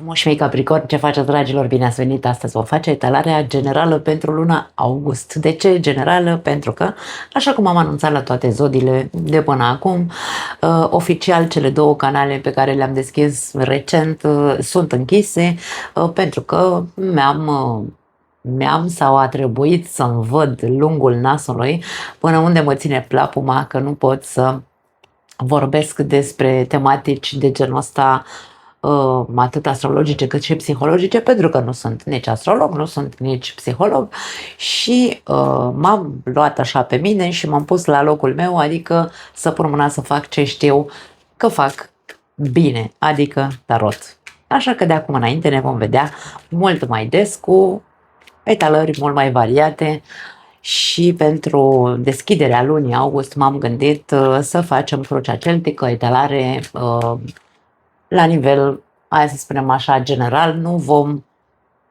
Moși mei Capricorn, ce faceți, dragilor? Bine ați venit! Astăzi vom face etalarea generală pentru luna august. De ce generală? Pentru că, așa cum am anunțat la toate zodiile de până acum, oficial cele două canale pe care le-am deschis recent sunt închise, pentru că mi-am sau a trebuit să-mi văd lungul nasului până unde mă ține plapuma, că nu pot să vorbesc despre tematici de genul ăsta, atât astrologice cât și psihologice, pentru că nu sunt nici astrolog, nu sunt nici psiholog și m-am luat așa pe mine și m-am pus la locul meu, adică să pun mâna să fac ce știu că fac bine, adică tarot. Așa că de acum înainte ne vom vedea mult mai des cu etalări mult mai variate. Și pentru deschiderea lunii august m-am gândit să facem crucea celtică, etalare la nivel, hai să spunem așa, general. Nu vom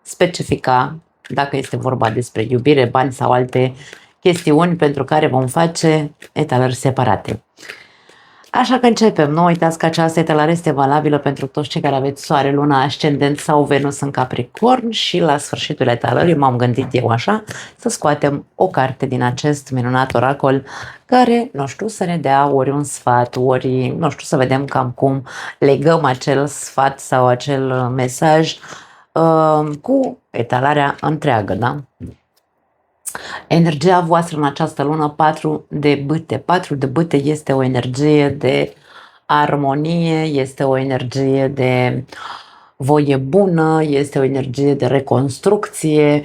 specifica dacă este vorba despre iubire, bani sau alte chestiuni pentru care vom face etalări separate. Așa că începem. Nu uitați că această etalare este valabilă pentru toți cei care aveți soare, luna, ascendent sau Venus în Capricorn și la sfârșitul etalării m-am gândit eu așa să scoatem o carte din acest minunat oracol care, nu știu, să ne dea ori un sfat, ori, nu știu, să vedem cam cum legăm acel sfat sau acel mesaj cu etalarea întreagă, da? Energia voastră în această lună, 4 de bâte. 4 de bâte este o energie de armonie, este o energie de voie bună, este o energie de reconstrucție,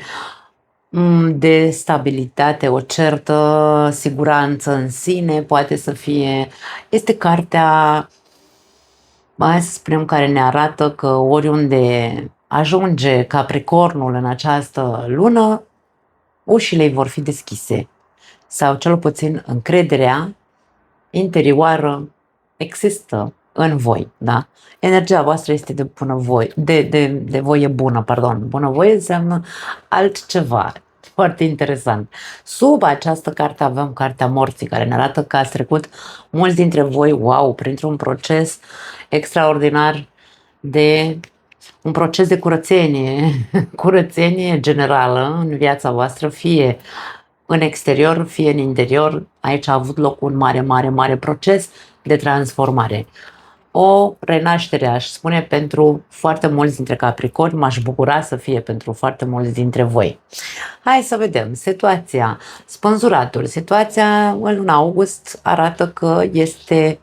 de stabilitate, o certă siguranță în sine, poate să fie. Este cartea, hai să spunem, care ne arată că oriunde ajunge Capricornul în această lună, ușile vor fi deschise sau cel puțin încrederea interioară există în voi, da? Energia voastră este de bunăvoie, de voie bună, pardon. Bunăvoie înseamnă altceva. Foarte interesant. Sub această carte avem cartea morții, care ne arată că ați trecut mulți dintre voi, wow, printr-un proces extraordinar un proces de curățenie, curățenie generală în viața voastră, fie în exterior, fie în interior. Aici a avut loc un mare proces de transformare. O renaștere, aș spune, pentru foarte mulți dintre Capricorni, m-aș bucura să fie pentru foarte mulți dintre voi. Hai să vedem. Situația, spânzuratul, situația în luna august arată că este,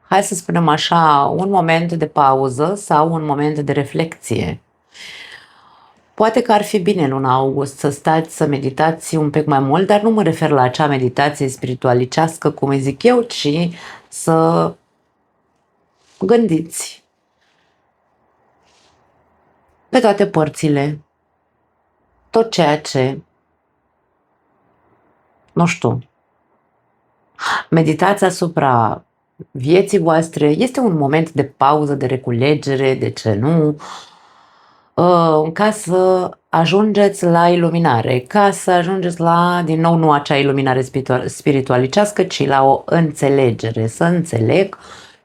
hai să spunem așa, un moment de pauză sau un moment de reflecție. Poate că ar fi bine în luna august să stați, să meditați un pic mai mult, dar nu mă refer la acea meditație spiritualicească, cum îi zic eu, ci să gândiți pe toate părțile, tot ceea ce, nu știu, meditați asupra vieții voastre. Este un moment de pauză, de reculegere, de ce nu, ca să ajungeți la iluminare, ca să ajungeți la, din nou, nu acea iluminare spiritualicească, ci la o înțelegere, să înțeleg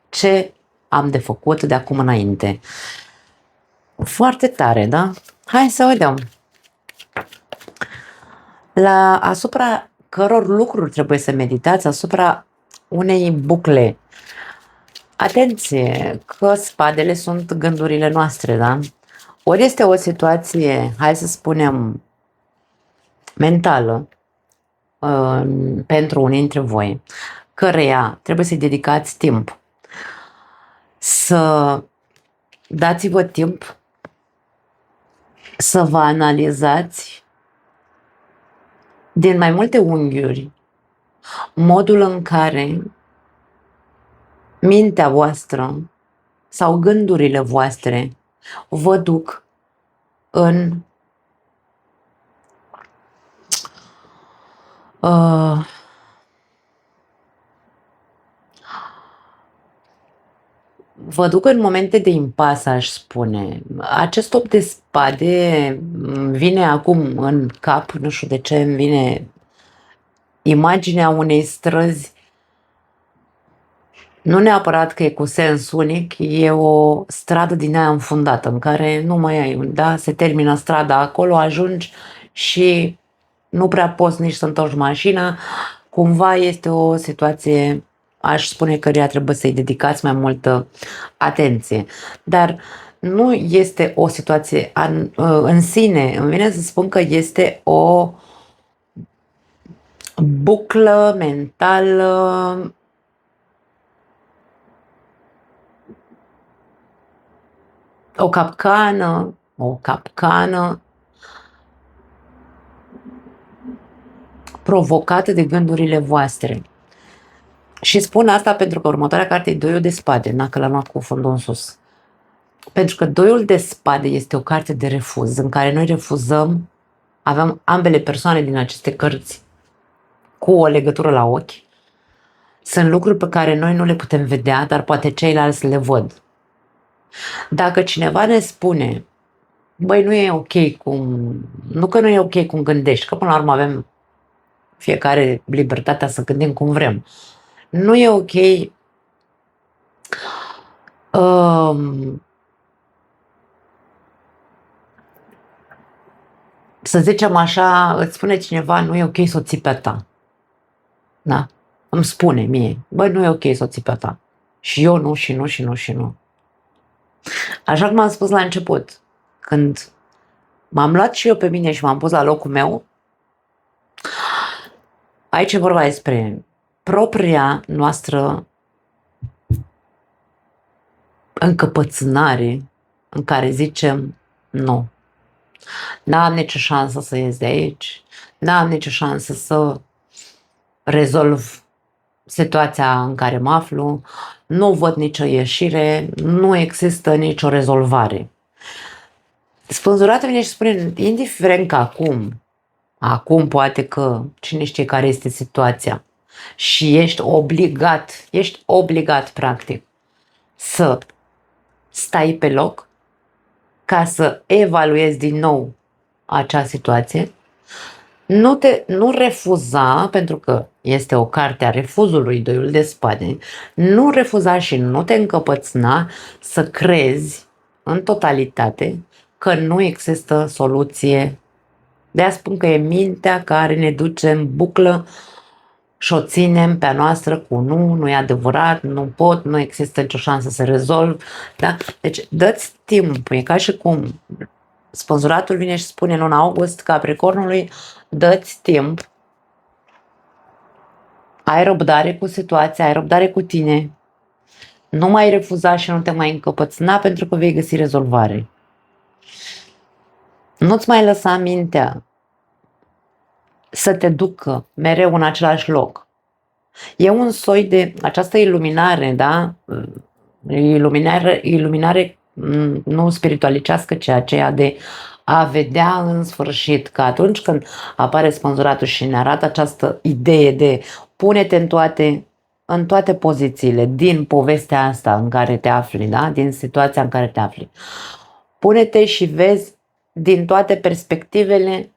ce am de făcut de acum înainte. Foarte tare, da? Hai să vedem. Asupra căror lucruri trebuie să meditați, asupra unei bucle. Atenție, că spadele sunt gândurile noastre, da? Ori este o situație, hai să spunem, mentală pentru unii dintre voi, căreia trebuie să-i dedicați timp. Să dați-vă timp să vă analizați din mai multe unghiuri modul în care mintea voastră sau gândurile voastre vă duc în momente de impas, aș spune. Acest 8 de spade vine acum în cap, nu știu de ce îmi vine imaginea unei străzi Nu neapărat că e cu sens unic, e o stradă din aia înfundată, în care nu mai ai, da? Se termină strada acolo, ajungi și nu prea poți nici să întorci mașina. Cumva este o situație, aș spune, căreia trebuie să-i dedicați mai multă atenție. Dar nu este o situație în sine. Îmi vine să spun că este o buclă mentală, o capcană provocată de gândurile voastre. Și spun asta pentru că următoarea carte e Doiul de spade, dacă l-am luat cu fundul în sus. Pentru că Doiul de spade este o carte de refuz, în care noi refuzăm, avem ambele persoane din aceste cărți cu o legătură la ochi. Sunt lucruri pe care noi nu le putem vedea, dar poate ceilalți le văd. Dacă cineva ne spune, băi, nu e ok nu că nu e ok cum gândești, că până la urmă avem fiecare libertatea să gândim cum vrem. Nu e ok să zicem așa, îți spune cineva, nu e ok să o ții pe ta. Da? Îmi spune mie, băi, nu e ok să o ții pe ta. Și eu nu, și nu, și nu, și nu. Așa cum am spus la început, când m-am luat și eu pe mine și m-am pus la locul meu, aici e vorba despre propria noastră încăpățânare în care zicem nu. N-am nicio șansă să ies de aici, n-am nicio șansă să rezolv situația în care mă aflu, nu văd nicio ieșire, nu există nicio rezolvare. Spânzuratul vine și spune, indiferent că acum poate că cine știe care este situația și ești obligat practic să stai pe loc ca să evaluezi din nou acea situație. Nu refuza, pentru că este o carte a refuzului, Doiul de spade, nu refuza și nu te încăpățâna să crezi în totalitate că nu există soluție. De-aia spun că e mintea care ne duce în buclă și o ținem pe a noastră cu nu e adevărat, nu pot, nu există nicio șansă să rezolv. Da? Deci dă-ți timp, e ca și cum spânzuratul vine și spune în luna august Capricornului, dă-ți timp, ai răbdare cu situația, ai răbdare cu tine, nu mai refuza și nu te mai încăpățâna pentru că vei găsi rezolvare. Nu-ți mai lăsa mintea să te ducă mereu în același loc. E un soi de această iluminare, da? Iluminare nu spiritualicească, ci aceea de a vedea în sfârșit că atunci când apare spânzuratul și ne arată această idee de pune-te în toate pozițiile din povestea asta în care te afli, da? Din situația în care te afli. Pune-te și vezi din toate perspectivele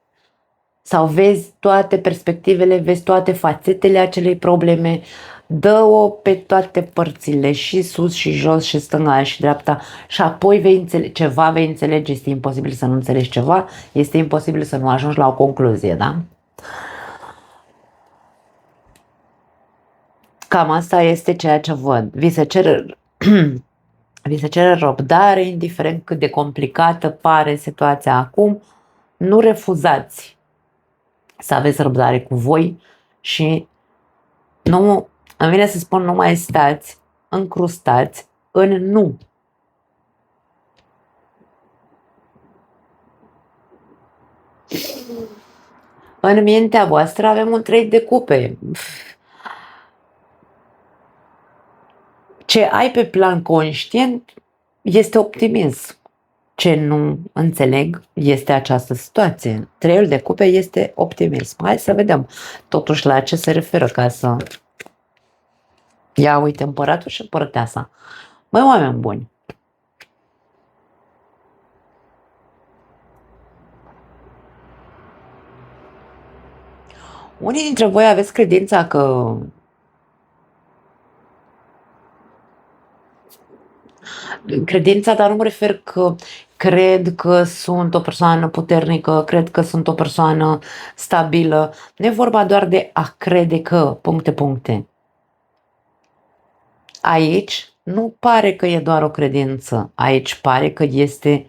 sau vezi toate perspectivele, vezi toate fațetele acelei probleme, dă-o pe toate părțile, și sus și jos și stânga și dreapta și apoi vei înțelege, este imposibil să nu înțelegi ceva, este imposibil să nu ajungi la o concluzie, da? Cam asta este ceea ce văd. Vi se cere răbdare, indiferent cât de complicată pare situația acum, nu refuzați să aveți răbdare cu voi și nu, îmi vine să spun, nu mai stați încrustați în nu. În mintea voastră avem un 3 de cupe. Ce ai pe plan conștient este optimism. Ce nu înțeleg este această situație. 3 de cupe este optimism. Hai să vedem totuși la ce se referă ca să... Ia uite, împăratul și împărăteasa. Măi, oameni buni, unii dintre voi aveți credința că credința, dar nu mă refer că cred că sunt o persoană puternică, cred că sunt o persoană stabilă. Nu e vorba doar de a crede că, puncte. Aici nu pare că e doar o credință, aici pare că este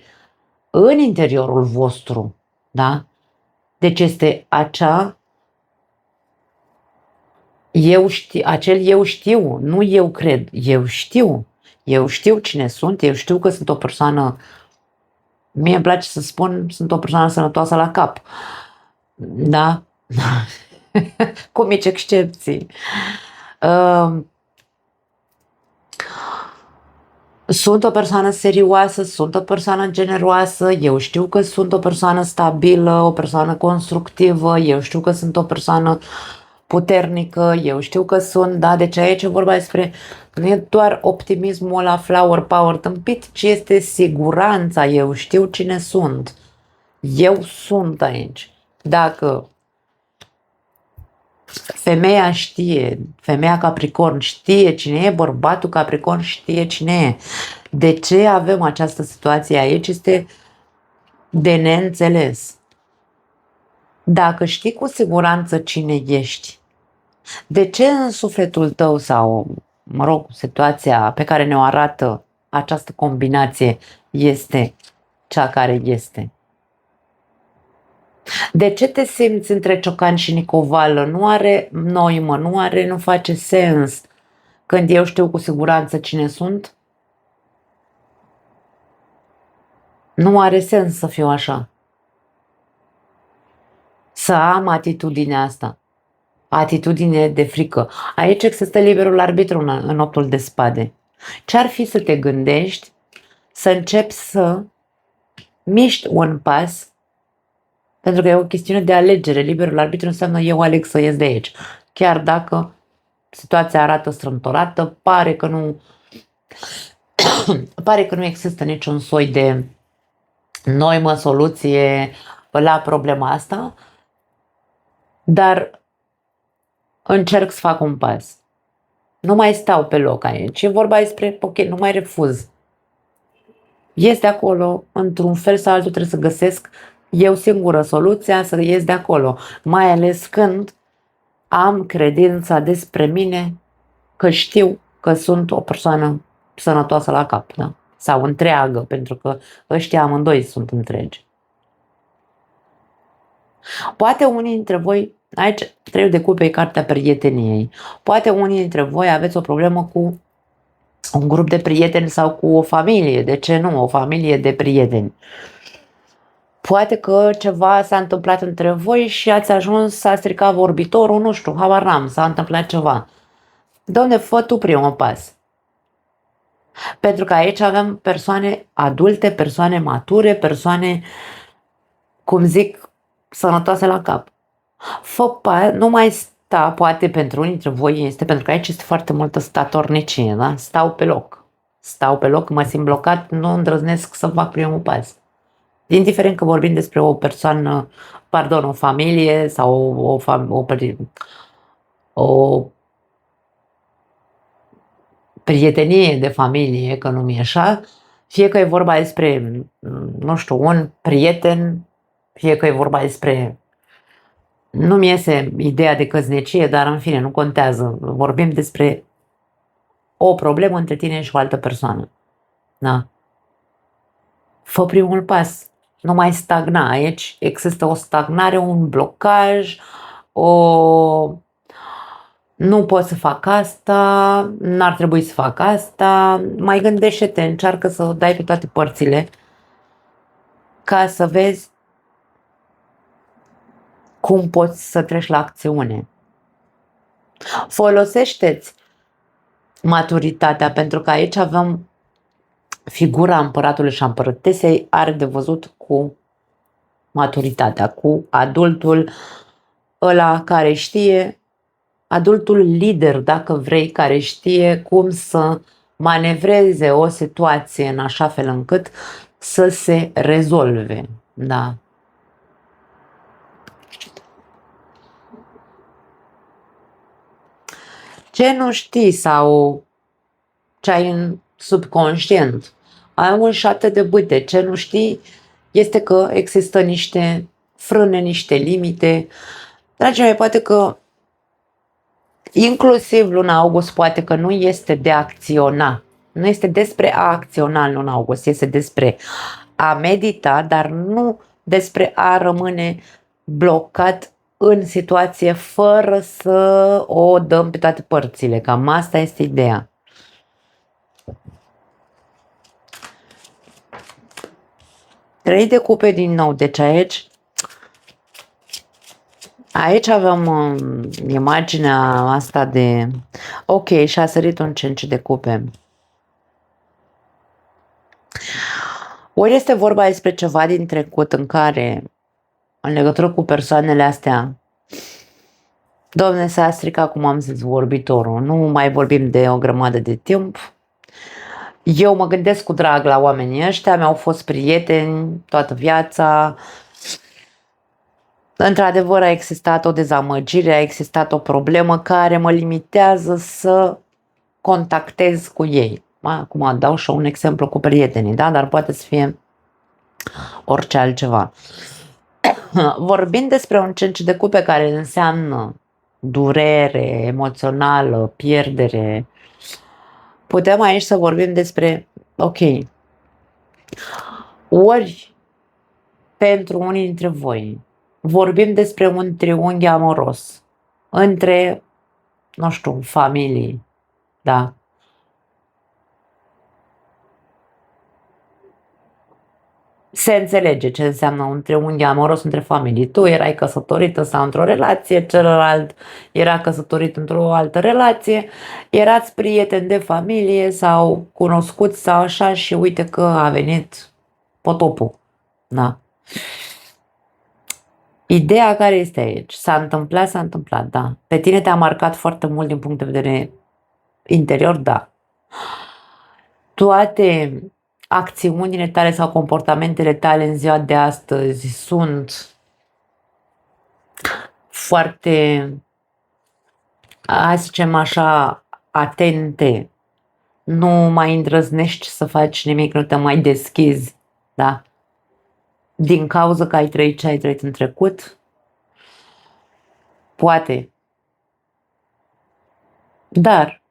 în interiorul vostru, da? Deci este acel eu știu, nu eu cred, eu știu. Eu știu cine sunt, eu știu că sunt o persoană, mie îmi place să spun, sunt o persoană sănătoasă la cap, da? Cu mici excepții. Sunt o persoană serioasă, sunt o persoană generoasă, eu știu că sunt o persoană stabilă, o persoană constructivă, eu știu că sunt o persoană puternică, eu știu că sunt, da, deci aici e vorba despre, nu e doar optimismul la flower power tâmpit, ci este siguranța, eu știu cine sunt, eu sunt aici. Dacă femeia știe, femeia Capricorn știe cine e, bărbatul Capricorn știe cine e. De ce avem această situație aici este de neînțeles. Dacă știi cu siguranță cine ești, de ce în sufletul tău sau, mă rog, situația pe care ne-o arată această combinație este cea care este? De ce te simți între Ciocan și Nicovală? Nu are noimă, nu face sens când eu știu cu siguranță cine sunt? Nu are sens să fiu așa. Să am atitudinea asta. Atitudine de frică. Aici există liberul arbitru în optul de spade. Ce-ar fi să te gândești să începi să miști un pas, pentru că e o chestiune de alegere. Liberul arbitru înseamnă eu aleg să ies de aici. Chiar dacă situația arată strâmtorată, pare că nu există niciun soi de noimă soluție la problema asta, dar încerc să fac un pas. Nu mai stau pe loc aici. E vorba despre, ok, nu mai refuz. Ies de acolo, într-un fel sau altul trebuie să găsesc eu singură soluția să ies de acolo. Mai ales când am credința despre mine că știu că sunt o persoană sănătoasă la cap, da? Sau întreagă, pentru că ăștia amândoi sunt întregi. Poate unii dintre voi, aici Trei de Cupe e cartea prieteniei, poate unii dintre voi aveți o problemă cu un grup de prieteni sau cu o familie, de ce nu, o familie de prieteni. Poate că ceva s-a întâmplat între voi și ați ajuns, s-a stricat vorbitorul, nu știu, habar n-am, s-a întâmplat ceva. Doamne, fă tu primul pas. Pentru că aici avem persoane adulte, persoane mature, persoane, cum zic, sănătoase la cap. Nu mai sta, poate pentru unii dintre voi este, pentru că aici este foarte multă statornicie, da? Stau pe loc, mă simt blocat, nu îndrăznesc să fac primul pas. Indiferent că vorbim despre o persoană, o familie sau o prietenie de familie, că nu mi-e așa, fie că e vorba despre, nu știu, un prieten, fie că e vorba despre, nu-mi iese ideea de căsnicie, dar în fine, nu contează. Vorbim despre o problemă între tine și o altă persoană. Da? Fă primul pas. Nu mai stagna. Aici există o stagnare, un blocaj, nu pot să fac asta, n-ar trebui să fac asta, mai gândește-te, încearcă să dai pe toate părțile ca să vezi cum poți să treci la acțiune. Folosește-ți maturitatea, pentru că aici avem figura împăratului și a împărătesei, are de văzut cu maturitatea, cu adultul ăla care știe, adultul lider, dacă vrei, care știe cum să manevreze o situație în așa fel încât să se rezolve. Da. Ce nu știi sau ce ai în subconștient, Ai un 7 de bâte. Ce nu știi este că există niște frâne, niște limite. Dragii mei, poate că inclusiv luna august poate că nu este de a acționa. Nu este despre a acționa în luna august, este despre a medita, dar nu despre a rămâne blocat în situație fără să o dăm pe toate părțile. Cam asta este ideea. Trei de cupe din nou, deci aici avem imaginea asta de... Ok, și-a sărit un 5 de cupe. Ori este vorba despre ceva din trecut în care, în legătură cu persoanele astea, Doamne, s-a stricat, cum am zis, vorbitorul. Nu mai vorbim de o grămadă de timp. Eu mă gândesc cu drag la oamenii ăștia, mi-au fost prieteni toată viața. Într-adevăr a existat o dezamăgire, a existat o problemă care mă limitează să contactez cu ei. Acum dau și un exemplu cu prietenii, da? Dar poate să fie orice altceva. Vorbind despre un 5 de cupe care înseamnă durere emoțională, pierdere, putem aici să vorbim despre, ok, ori pentru unii dintre voi vorbim despre un triunghi amoros între, nu știu, familii, da? Se înțelege ce înseamnă un triunghi amoros între familii. Tu erai căsătorită sau într-o relație, celălalt era căsătorit într-o altă relație, erați prieteni de familie sau cunoscuți sau așa și uite că a venit potopul. Da. Ideea care este aici? S-a întâmplat, da. Pe tine te-a marcat foarte mult din punct de vedere interior, da. Toate acțiunile tale sau comportamentele tale în ziua de astăzi sunt foarte, hai să zicem așa, atente. Nu mai îndrăznești să faci nimic, nu te mai deschizi, da? Din cauza că ai trăit ce ai trăit în trecut? Poate. Dar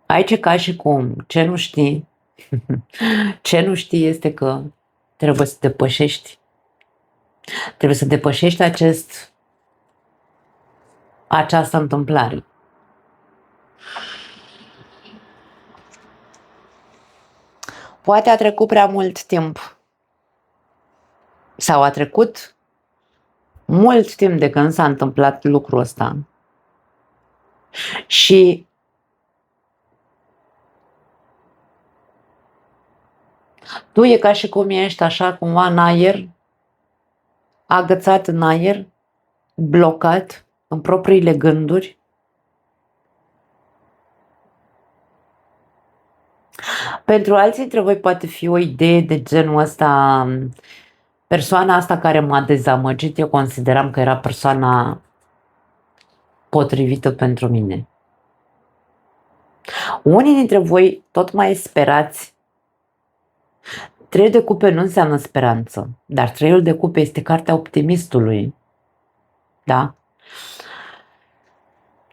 aici e ca și cum, ce nu știi, ce nu știi este că trebuie să depășești. Trebuie să depășești această întâmplare. Poate a trecut prea mult timp sau a trecut mult timp de când s-a întâmplat lucrul ăsta și tu e ca și cum ești așa cumva în aer, agățat în aer, blocat în propriile gânduri. Pentru alții dintre voi poate fi o idee de genul ăsta, persoana asta care m-a dezamăgit, eu consideram că era persoana potrivită pentru mine. Unii dintre voi tot mai sperați. 3 de cupe nu înseamnă speranță, dar 3 de cupe este cartea optimistului. Da?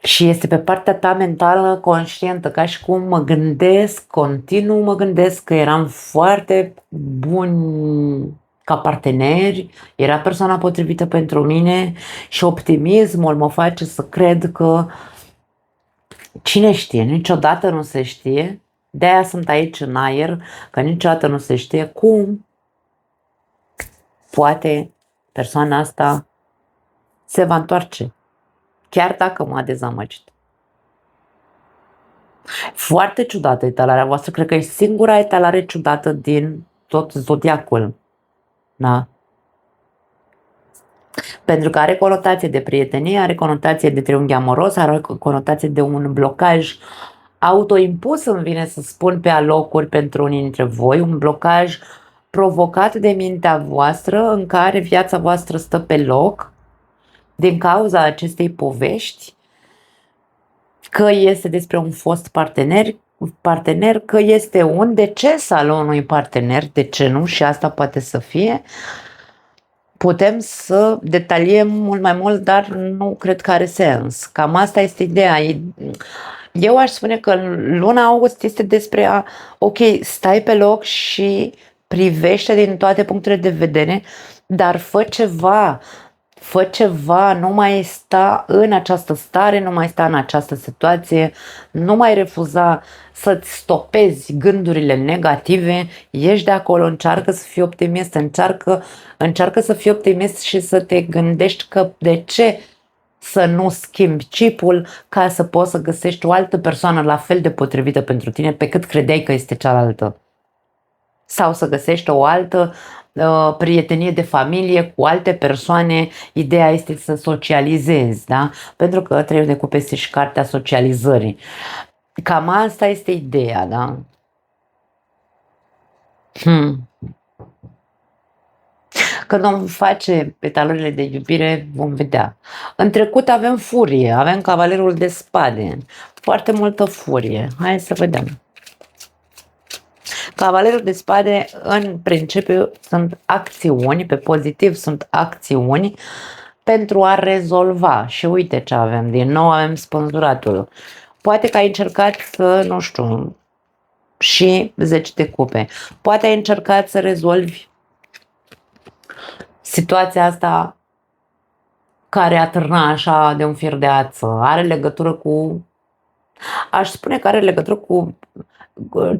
Și este pe partea ta mentală conștientă, ca și cum mă gândesc, continuu mă gândesc că eram foarte buni ca parteneri, era persoana potrivită pentru mine și optimismul mă face să cred că cine știe, niciodată nu se știe, de-aia sunt aici în aer, că niciodată nu se știe cum poate persoana asta se va întoarce, chiar dacă m-a dezamăgit. Foarte ciudată etalarea voastră, cred că e singura etalare ciudată din tot zodiacul. Da? Pentru că are conotație de prietenie, are conotație de triunghi amoros, are conotație de un blocaj autoimpus, îmi vine să spun pe alocuri pentru unii dintre voi, un blocaj provocat de mintea voastră în care viața voastră stă pe loc din cauza acestei povești, că este despre un fost partener partener, că este un deces al unui partener, de ce nu? Și asta poate să fie. Putem să detaliem mult mai mult, dar nu cred că are sens. Cam asta este ideea. Eu aș spune că luna august este despre ok, stai pe loc și privește din toate punctele de vedere, dar fă ceva, nu mai sta în această stare, nu mai sta în această situație, nu mai refuza să-ți stopezi gândurile negative, ieși de acolo, încearcă să fii optimist, încearcă să fii optimist și să te gândești că de ce să nu schimbi chipul ca să poți să găsești o altă persoană la fel de potrivită pentru tine pe cât credeai că este cealaltă. Sau să găsești o altă prietenie de familie cu alte persoane. Ideea este să socializezi, da? Pentru că Treiul de Cupe este și cartea socializării. Cam asta este ideea, da? Când vom face petalurile de iubire, vom vedea. În trecut avem furie, avem cavalerul de spade, foarte multă furie. Hai să vedem. Cavalerul de spade, în principiu, sunt acțiuni, pe pozitiv sunt acțiuni pentru a rezolva. Și uite ce avem, din nou avem spânzuratul. Poate că ai încercat să, nu știu, și 10 de cupe. Poate ai încercat să rezolvi situația asta care atârna așa de un fir de ață. Are legătură cu, aș spune că are legătură cu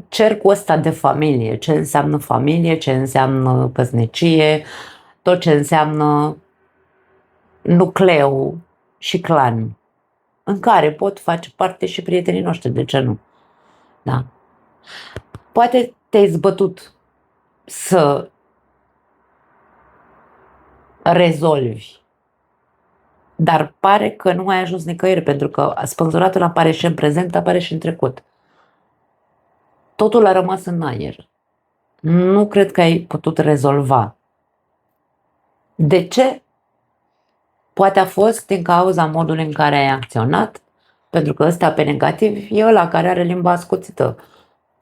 cercul ăsta de familie. Ce înseamnă familie, ce înseamnă căsnicie, tot ce înseamnă nucleu și clan, în care pot face parte și prietenii noștri, de ce nu? Da. Poate te-ai zbătut să rezolvi, dar pare că nu ai ajuns nicăieri, pentru că spânzuratul apare și în prezent, apare și în trecut. Totul a rămas în aer. Nu cred că ai putut rezolva. De ce? Poate a fost din cauza modului în care ai acționat, pentru că ăsta pe negativ e ăla care are limba ascuțită.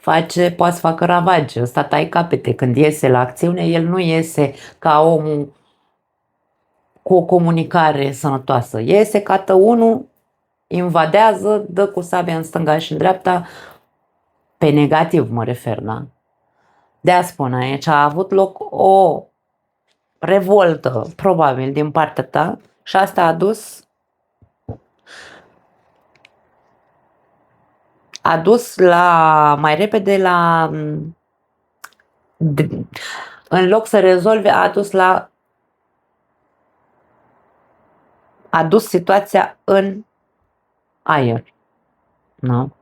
Poate să facă ravagi, ăsta tai capete. Când iese la acțiune, el nu iese ca omul cu o comunicare sănătoasă. Iese ca tăunul, invadează, dă cu sabia în stânga și în dreapta, pe negativ mă refer, da? De-aia spun, aici a avut loc o revoltă, probabil, din partea ta și asta a dus la, mai repede la, în loc să rezolve, a dus situația în aer. Nu?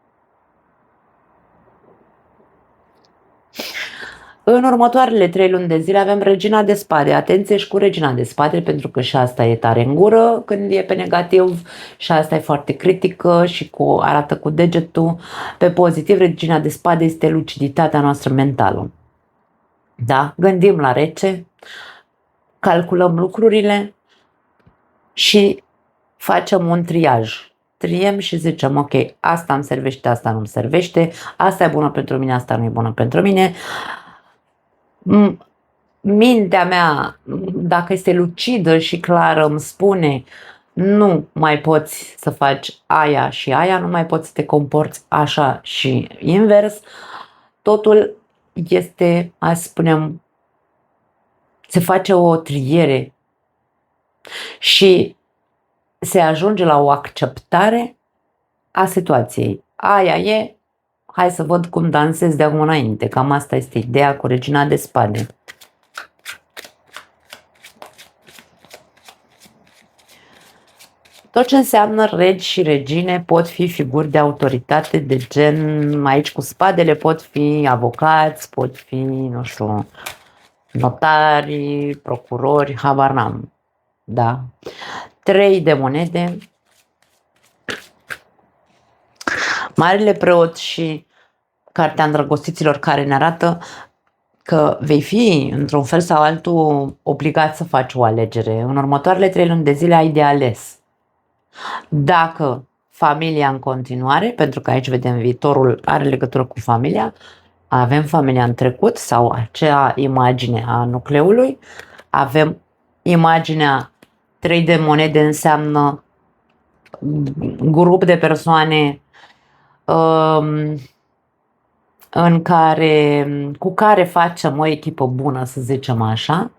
În următoarele 3 luni de zile avem Regina de Spade. Atenție și cu Regina de Spade, pentru că și asta e tare în gură când e pe negativ și asta e foarte critică și arată cu degetul. Pe pozitiv, Regina de Spade este luciditatea noastră mentală. Da? Gândim la rece, calculăm lucrurile și facem un triaj. Triem și zicem, ok, asta îmi servește, asta nu îmi servește, asta e bună pentru mine, asta nu e bună pentru mine. Mintea mea, dacă este lucidă și clară, îmi spune nu mai poți să faci aia și aia, nu mai poți să te comporți așa și invers. Totul este, hai să spunem, se face o triere și se ajunge la o acceptare a situației. Aia e, hai să văd cum dansez de acum înainte. Cam asta este ideea cu Regina de Spade. Tot ce înseamnă regi și regine pot fi figuri de autoritate de gen, aici cu spadele pot fi avocați, pot fi, nu știu, notari, procurori, habar n-am. Da? 3 de monede. Marele Preot și Cartea Îndrăgostiților, care ne arată că vei fi, într-un fel sau altul, obligat să faci o alegere. În următoarele 3 luni de zile ai de ales. Dacă familia în continuare, pentru că aici vedem viitorul are legătură cu familia. Avem familia în trecut sau acea imagine a nucleului. Avem imaginea 3 de monede, înseamnă grup de persoane cu care facem o echipă bună, să zicem așa.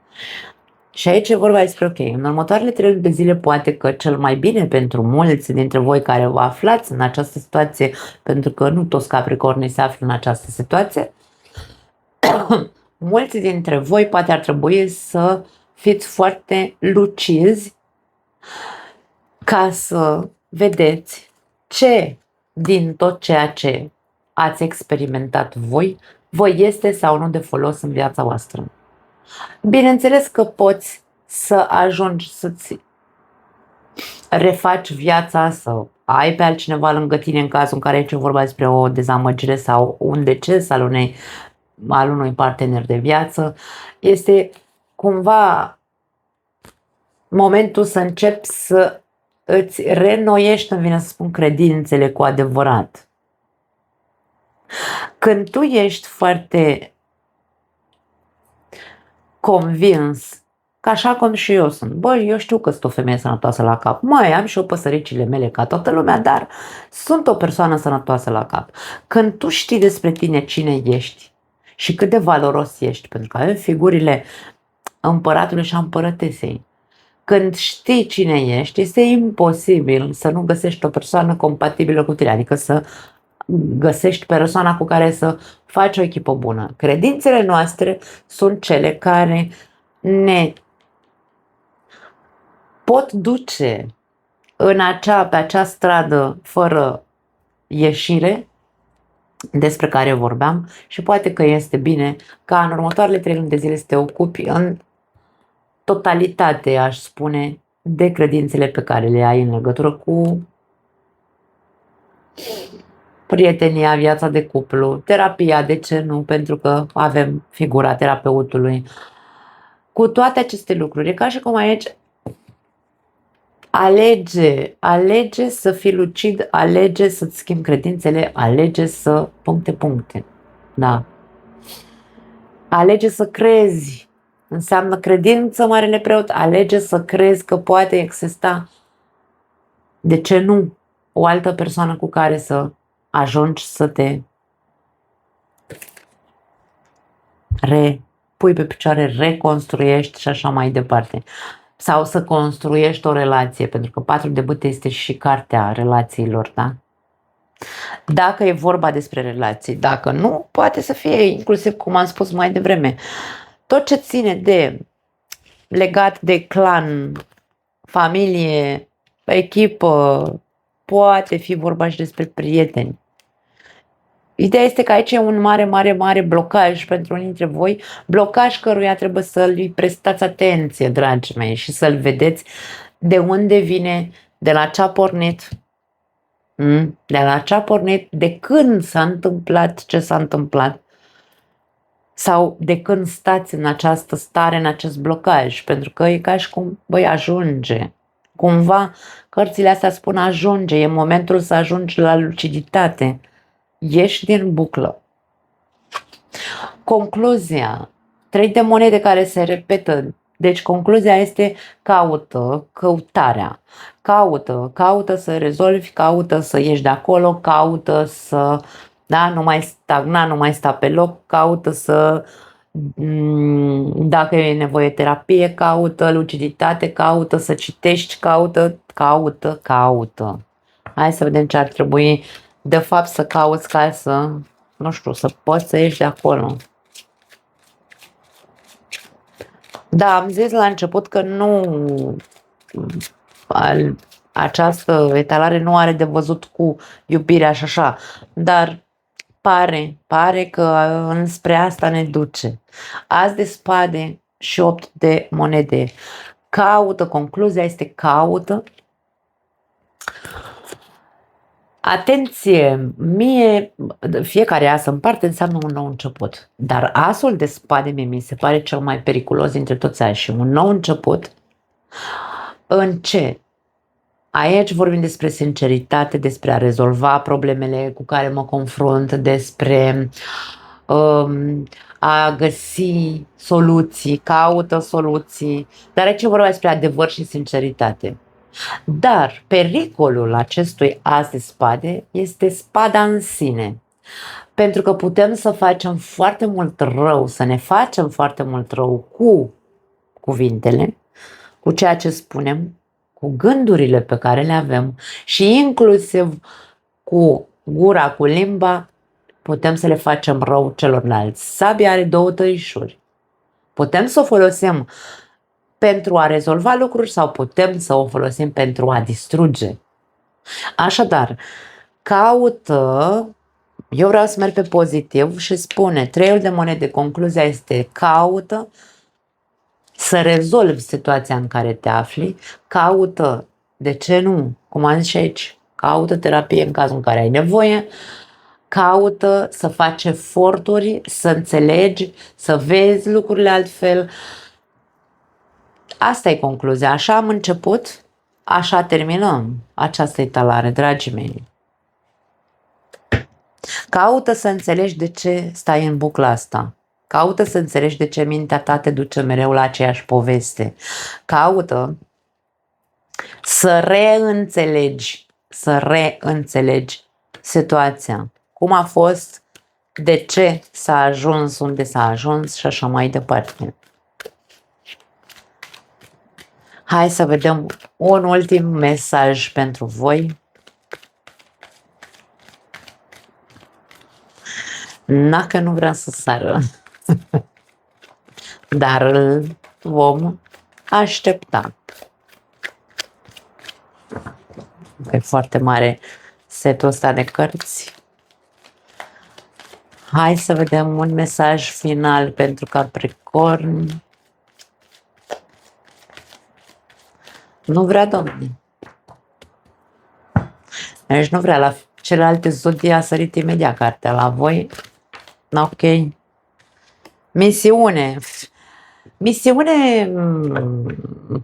Și aici e vorba despre, ok, în următoarele 3 luni de zile poate că cel mai bine pentru mulți dintre voi care vă aflați în această situație, pentru că nu toți capricornii se află în această situație, mulți dintre voi poate ar trebui să fiți foarte lucizi ca să vedeți ce din tot ceea ce ați experimentat voi, vă este sau nu de folos în viața voastră. Bineînțeles că poți să ajungi să-ți refaci viața, să ai pe altcineva lângă tine în cazul în care aici e vorba despre o dezamăgire sau un deces al unui partener de viață. Este cumva momentul să începi să îți reînnoiești, îmi vine să spun, credințele cu adevărat. Când tu ești foarte convins, că așa cum și eu sunt, băi, eu știu că sunt o femeie sănătoasă la cap, mai am și eu păsăricile mele ca toată lumea, dar sunt o persoană sănătoasă la cap. Când tu știi despre tine cine ești și cât de valoros ești, pentru că avem figurile împăratului și a împărătesei, când știi cine ești, este imposibil să nu găsești o persoană compatibilă cu tine, adică să găsești persoana cu care să faci o echipă bună. Credințele noastre sunt cele care ne pot duce pe acea stradă fără ieșire despre care vorbeam și poate că este bine ca în următoarele 3 luni de zile să te ocupi în totalitate, aș spune, de credințele pe care le ai în legătură cu prietenia, viața de cuplu, terapia, de ce nu, pentru că avem figura terapeutului. Cu toate aceste lucruri, e ca și cum aici alege să fii lucid, alege să-ți schimbi credințele, alege să puncte. Da. Alege să crezi. Înseamnă credință, Marele Preot, alege să crezi că poate exista, de ce nu, o altă persoană cu care să ajungi să te pui pe picioare, reconstruiești și așa mai departe. Sau să construiești o relație, pentru că 4 de bâte este și cartea relațiilor, da? Dacă e vorba despre relații, dacă nu, poate să fie inclusiv, cum am spus mai devreme, tot ce ține legat de clan, familie, echipă, poate fi vorba și despre prieteni. Ideea este că aici e un mare blocaj pentru unii dintre voi, blocaj căruia trebuie să-l prestați atenție, dragii mei, și să-l vedeți de unde vine, de la ce a pornit, de când s-a întâmplat ce s-a întâmplat sau de când stați în această stare, în acest blocaj, pentru că e ca și cum, băi, ajunge. Cumva, cărțile astea spun ajunge, e momentul să ajungi la luciditate. Ieși din buclă. Concluzia. 3 de monede care se repetă. Deci concluzia este căutarea. Caută să rezolvi, caută să ieși de acolo, caută să nu mai stagna, nu mai sta pe loc, caută să, dacă e nevoie terapie, caută luciditate, caută să citești, caută. Hai să vedem ce ar trebui de fapt să cauți ca să, nu știu, să poți să ieși de acolo. Da, am zis la început că această etalare nu are de văzut cu iubirea și așa, dar pare că înspre asta ne duce. As de spade și 8 de monede. Concluzia este caută. Atenție, fiecare as în parte înseamnă un nou început, dar asul de spade mi se pare cel mai periculos dintre toți ași. Un nou început în ce? Aici vorbim despre sinceritate, despre a rezolva problemele cu care mă confrunt, despre a găsi soluții, caută soluții, dar aici vorba despre adevăr și sinceritate. Dar pericolul acestui as de spade este spada în sine. Pentru că putem să facem foarte mult rău, să ne facem foarte mult rău cu cuvintele, cu ceea ce spunem, cu gândurile pe care le avem și inclusiv cu gura, cu limba, putem să le facem rău celorlalți. Sabia are două tăișuri. Putem să o folosim pentru a rezolva lucruri sau putem să o folosim pentru a distruge. Așadar, caută, eu vreau să merg pe pozitiv și spune, treiul de monede, concluzia este caută să rezolvi situația în care te afli, caută, de ce nu, cum am zis și aici, caută terapie în cazul în care ai nevoie, caută să faci eforturi, să înțelegi, să vezi lucrurile altfel. Asta e concluzia. Așa am început, așa terminăm această etalare, dragii mei. Caută să înțelegi de ce stai în bucla asta. Caută să înțelegi de ce mintea ta te duce mereu la aceeași poveste. Caută să reînțelegi situația. Cum a fost, de ce s-a ajuns unde s-a ajuns și așa mai departe. Hai să vedem un ultim mesaj pentru voi. Dacă nu vrea să sară. Dar îl vom aștepta. E foarte mare setul ăsta de cărți. Hai să vedem un mesaj final pentru Capricorn. Nu vrea, domnule. Deci nu vrea. La celelalte zodii a sărit imediat cartea. La voi, ok. Misiune. Misiune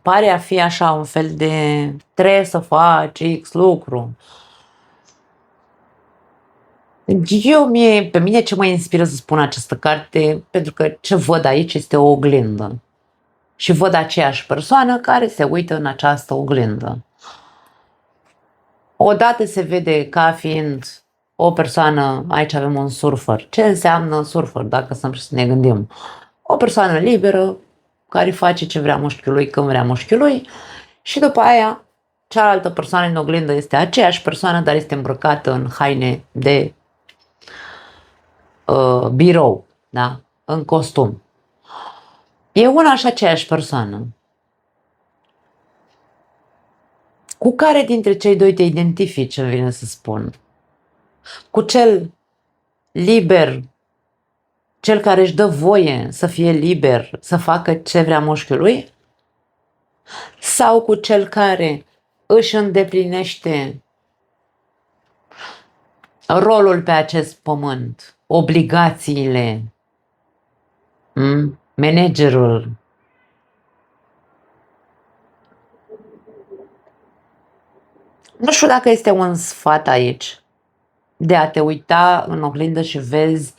pare a fi așa un fel de trebuie să faci X lucru. Pe mine ce mă inspiră să spun această carte, pentru că ce văd aici este o oglindă. Și văd aceeași persoană care se uită în această oglindă. Odată se vede ca fiind o persoană, aici avem un surfer. Ce înseamnă surfer, dacă să ne gândim? O persoană liberă, care face ce vrea mușchiul lui, când vrea mușchiul lui, și după aia cealaltă persoană în oglindă este aceeași persoană, dar este îmbrăcată în haine de birou, da? În costum. E una și aceeași persoană. Cu care dintre cei doi te identifici, îmi vine să spun? Cu cel liber, cel care își dă voie să fie liber, să facă ce vrea mușchiul lui? Sau cu cel care își îndeplinește rolul pe acest pământ, obligațiile, managerul? Nu știu dacă este un sfat aici de a te uita în oglindă și vezi,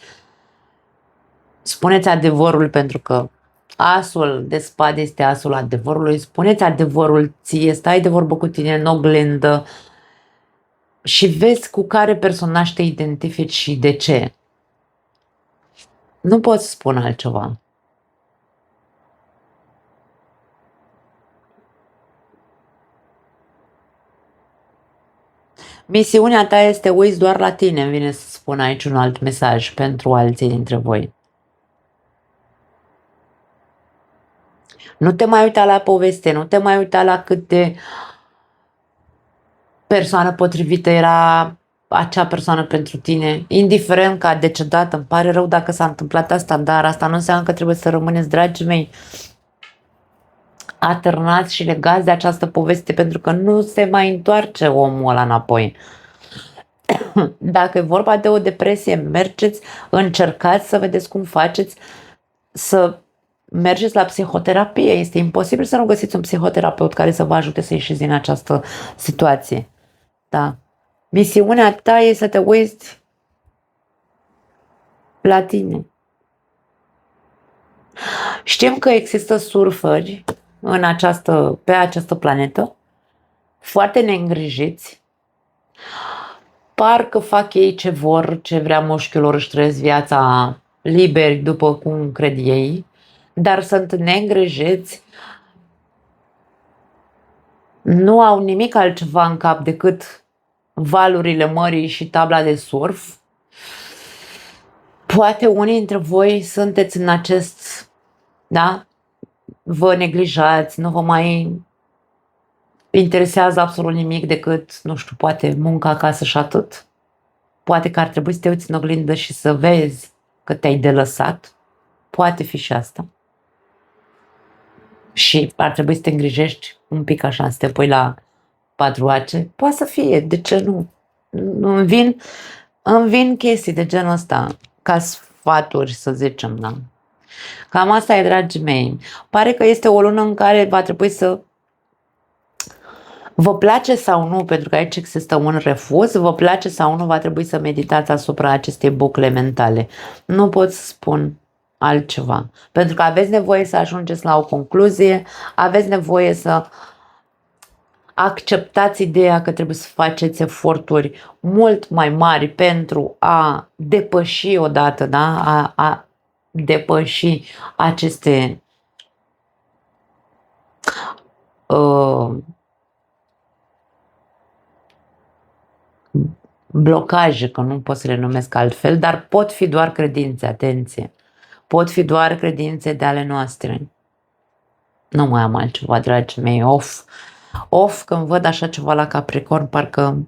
spuneți adevărul, pentru că asul de spade este asul adevărului, spuneți adevărul ție, stai de vorbă cu tine în oglindă și vezi cu care personaj te identifici și de ce. Nu pot să spun altceva. Misiunea ta este uiți doar la tine, îmi vine să spun aici un alt mesaj pentru alții dintre voi. Nu te mai uita la poveste, nu te mai uita la cât de persoană potrivită era acea persoană pentru tine, indiferent că a decedat, îmi pare rău dacă s-a întâmplat asta, dar asta nu înseamnă că trebuie să rămâneți, dragii mei, atârnați și legați de această poveste, pentru că nu se mai întoarce omul ăla înapoi. Dacă e vorba de o depresie, mergeți, încercați să vedeți cum faceți să mergeți la psihoterapie. Este imposibil să nu găsiți un psihoterapeut care să vă ajute să ieșiți din această situație. Da. Misiunea ta e să te uiți la tine. Știm că există surferi pe această planetă, foarte neîngrijiți, parcă fac ei ce vor, ce vrea mușchiul, își trăiesc viața liberi după cum cred ei, dar sunt neîngrijiți, nu au nimic altceva în cap decât valurile mării și tabla de surf. Poate unii dintre voi sunteți în acest, da? Vă neglijați, nu vă mai interesează absolut nimic decât, nu știu, poate munca acasă și atât. Poate că ar trebui să te uiți în oglindă și să vezi că te-ai delăsat. Poate fi și asta. Și ar trebui să te îngrijești un pic așa, să te pui la patruace. Poate să fie, de ce nu? Îmi vin chestii de genul ăsta, ca sfaturi, să zicem, da. Cam asta e, dragii mei. Pare că este o lună în care va trebui să vă place sau nu, pentru că aici există un refuz, vă place sau nu, va trebui să meditați asupra acestei bucle mentale. Nu pot să spun altceva. Pentru că aveți nevoie să ajungeți la o concluzie, aveți nevoie să acceptați ideea că trebuie să faceți eforturi mult mai mari pentru a depăși odată, da? A depăși aceste blocaje, că nu pot să le numesc altfel, dar pot fi doar credințe, atenție. Pot fi doar credințe de ale noastre. Nu mai am altceva, dragii mei, off, când văd așa ceva la Capricorn, parcă,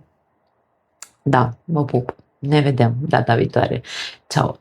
da, mă pup. Ne vedem data viitoare. Ciao!